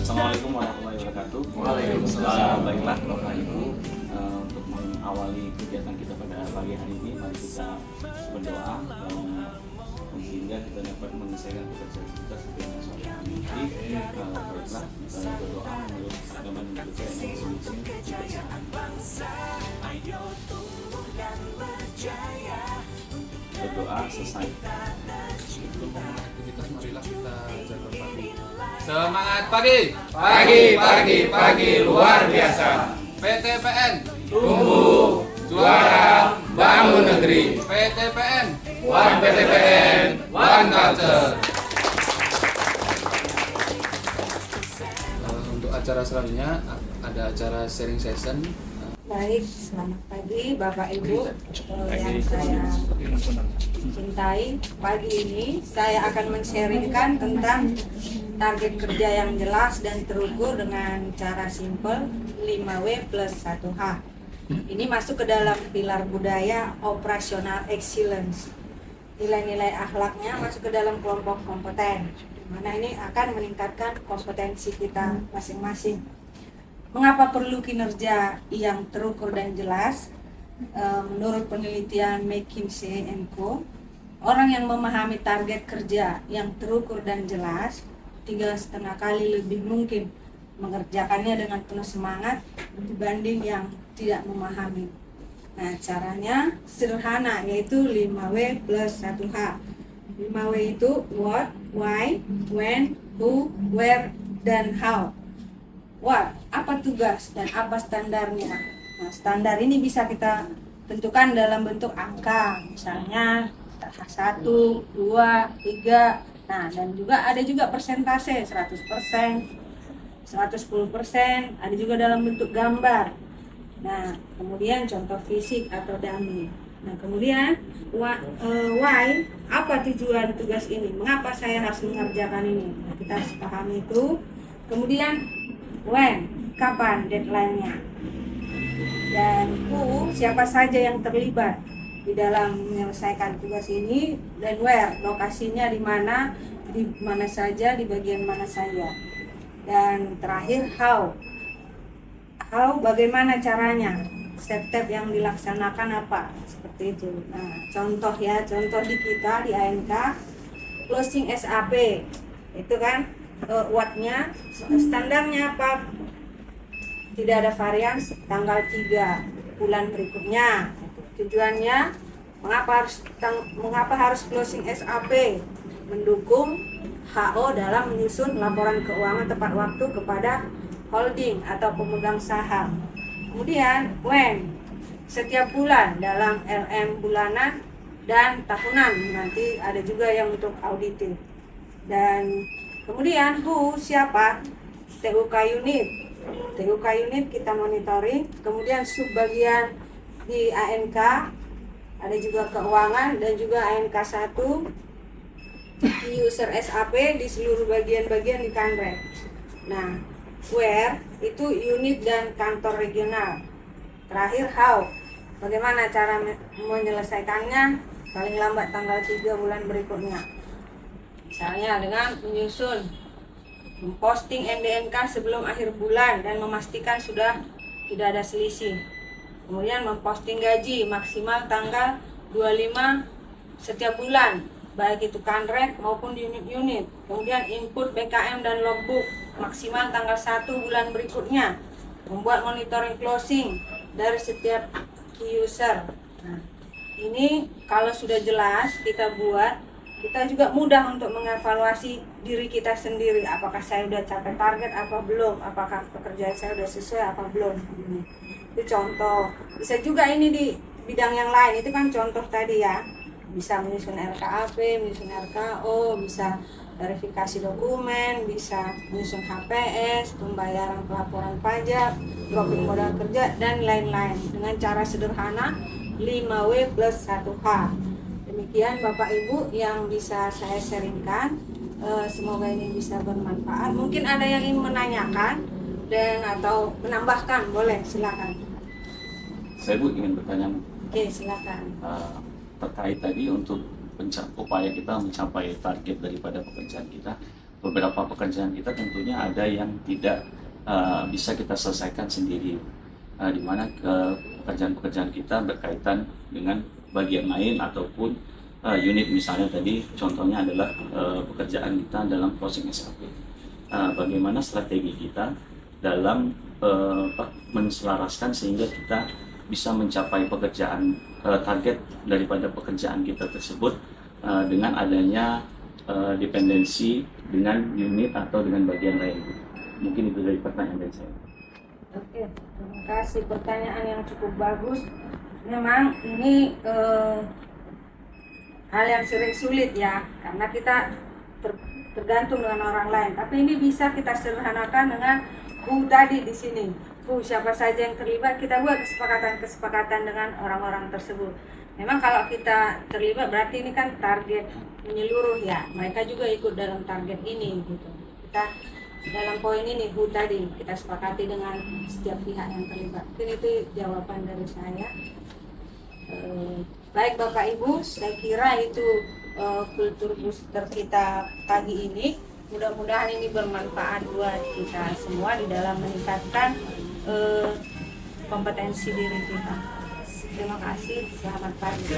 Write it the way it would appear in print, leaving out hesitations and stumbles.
Assalamualaikum warahmatullahi wabarakatuh. Waalaikumsalam. Baiklah Bapak Ibu, untuk mengawali kegiatan kita pada pagi hari ini, mari kita berdoa sehingga kita dapat menyelesaikan pekerjaan kita sesuai dengan syariat. Baiklah, kita berdoa menurut agama dan budaya yang masing-masing kita berdoa selesai. Sebelum memulai aktivitas, marilah kita jaga pagi. Semangat pagi! Pagi luar biasa. PTPN Tumbuh, juara, bangun negeri. PTPN One PTPN, one culture. Untuk acara selanjutnya ada acara sharing session. Baik, selamat pagi Bapak Ibu yang saya cintai. Pagi ini saya akan men-sharingkan tentang target kerja yang jelas dan terukur dengan cara simple 5W plus 1H. Ini masuk ke dalam pilar budaya operasional excellence. Nilai-nilai akhlaknya masuk ke dalam kelompok kompeten, mana ini akan meningkatkan kompetensi kita masing-masing. Mengapa perlu kinerja yang terukur dan jelas? Menurut penelitian McKinsey & Co, orang yang memahami target kerja yang terukur dan jelas 3,5 kali lebih mungkin mengerjakannya dengan penuh semangat dibanding yang tidak memahami. Nah, caranya sederhana, yaitu 5W plus 1H. 5W itu what, why, when, who, where, dan how. What, apa tugas dan apa standarnya? Nah, standar ini bisa kita tentukan dalam bentuk angka, misalnya 1, 2, 3. Nah, dan juga ada juga persentase 100%, 110%, ada juga dalam bentuk gambar. Nah, kemudian contoh fisik atau dummy. Nah, kemudian why, apa tujuan tugas ini? Mengapa saya harus mengerjakan ini? Nah, kita harus pahami itu. Kemudian when, kapan deadline-nya? Dan who, siapa saja yang terlibat di dalam menyelesaikan tugas ini, dan where, lokasinya di mana saja, di bagian mana saja. Dan terakhir how, bagaimana caranya, step-step yang dilaksanakan apa, seperti itu. Nah, contoh di kita di ANK closing SAP itu kan what-nya, standarnya apa? Tidak ada varian, tanggal 3 bulan berikutnya. Tujuannya mengapa harus closing SAP? Mendukung HO dalam menyusun laporan keuangan tepat waktu kepada holding atau pemegang saham. Kemudian when, setiap bulan dalam LM bulanan dan tahunan, nanti ada juga yang untuk auditing. Dan kemudian who, siapa? TUK unit kita monitoring. Kemudian subbagian di ANK ada juga keuangan dan juga ANK 1 user SAP di seluruh bagian-bagian di Kanrek. Nah, where itu unit dan kantor regional. Terakhir how, bagaimana cara menyelesaikannya paling lambat tanggal 3 bulan berikutnya. Misalnya dengan memposting MDNK sebelum akhir bulan dan memastikan sudah tidak ada selisih. Kemudian memposting gaji maksimal tanggal 25 setiap bulan, baik itu Kanrek maupun di unit-unit. Kemudian input BKM dan logbook maksimal tanggal 1 bulan berikutnya. Membuat monitoring closing dari setiap key user. Nah, ini kalau sudah jelas kita buat, kita juga mudah untuk mengevaluasi diri kita sendiri. Apakah saya sudah capai target apa belum? Apakah pekerjaan saya sudah sesuai apa belum? Itu contoh. Bisa juga ini di bidang yang lain, itu kan contoh tadi ya. Bisa menyusun RKAP, menyusun RKO, bisa verifikasi dokumen, bisa menyusun HPS, pembayaran pelaporan pajak, dropping modal kerja, dan lain-lain. Dengan cara sederhana 5W plus 1H. Demikian Bapak Ibu yang bisa saya sharingkan. Semoga ini bisa bermanfaat. Mungkin ada yang ingin menanyakan dan atau menambahkan, boleh, silakan. Saya Bu ingin bertanya. Oke, silakan. Terkait tadi untuk upaya kita mencapai target daripada pekerjaan kita, beberapa pekerjaan kita tentunya ada yang tidak bisa kita selesaikan sendiri, di mana pekerjaan-pekerjaan kita berkaitan dengan bagian lain ataupun unit, misalnya tadi contohnya adalah pekerjaan kita dalam closing SKP. Bagaimana strategi kita dalam menselaraskan sehingga kita bisa mencapai pekerjaan target daripada pekerjaan kita tersebut dengan adanya dependensi dengan unit atau dengan bagian lain. Mungkin itu dari pertanyaan dari saya. Oke, terima kasih, pertanyaan yang cukup bagus. Memang ini hal yang sering sulit ya, karena kita tergantung dengan orang lain. Tapi ini bisa kita sederhanakan dengan tadi di sini. Siapa saja yang terlibat, kita buat kesepakatan dengan orang-orang tersebut. Memang kalau kita terlibat berarti ini kan target menyeluruh ya. Mereka juga ikut dalam target ini gitu. Kita dalam poin ini tadi kita sepakati dengan setiap pihak yang terlibat. Mungkin itu jawaban dari saya. Baik Bapak Ibu, saya kira itu kultur booster kita pagi ini. Mudah-mudahan ini bermanfaat buat kita semua di dalam meningkatkan kompetensi diri kita. Terima kasih, selamat pagi.